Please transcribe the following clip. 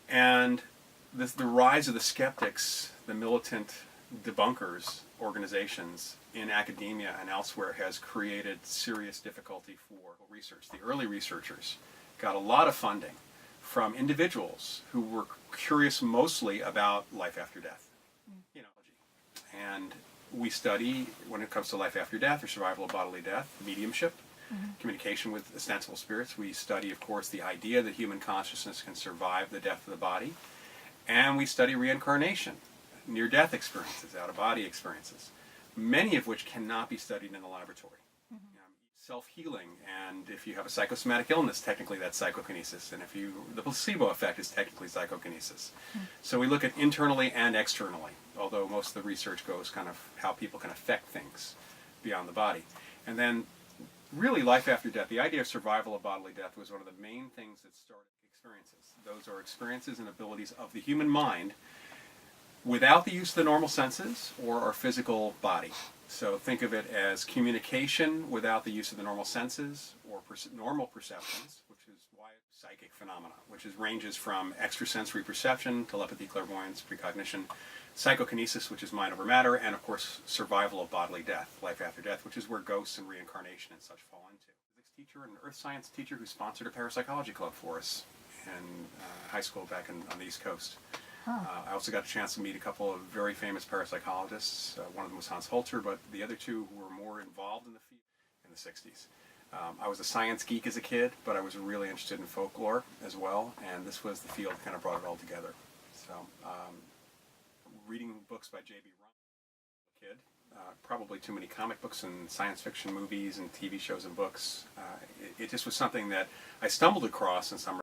And the rise of the skeptics, the militant debunkers organizations in academia and elsewhere has created serious difficulty for research. The early researchers got a lot of funding from individuals who were curious mostly about life after death. You know, and we study, when it comes to life after death or survival of bodily death, mediumship, communication with ostensible spirits. We study, of course, the idea that human consciousness can survive the death of the body. And we study reincarnation, near-death experiences, out-of-body experiences, many of which cannot be studied in the laboratory. Self-healing, and if you have a psychosomatic illness, technically that's psychokinesis, and the placebo effect is technically psychokinesis. So we look at internally and externally, although most of the research goes kind of how people can affect things beyond the body. And then really life after death, the idea of survival of bodily death was one of the main things that started experiences. Those are experiences and abilities of the human mind without the use of the normal senses or our physical body. So think of it as communication without the use of the normal senses or normal perceptions, which is why psychic phenomena, which ranges from extrasensory perception, telepathy, clairvoyance, precognition, psychokinesis, which is mind over matter, and of course survival of bodily death, life after death, which is where ghosts and reincarnation and such fall into. A physics teacher and an earth science teacher who sponsored a parapsychology club for us in high school back on the East Coast. I also got a chance to meet a couple of very famous parapsychologists. One of them was Hans Holzer, but the other two were more involved in the field in the 60s. I was a science geek as a kid, but I was really interested in folklore as well, and this was the field that kind of brought it all together. So, reading books by J.B. Roman as a kid, probably too many comic books and science fiction movies and TV shows and books. It just was something that I stumbled across in some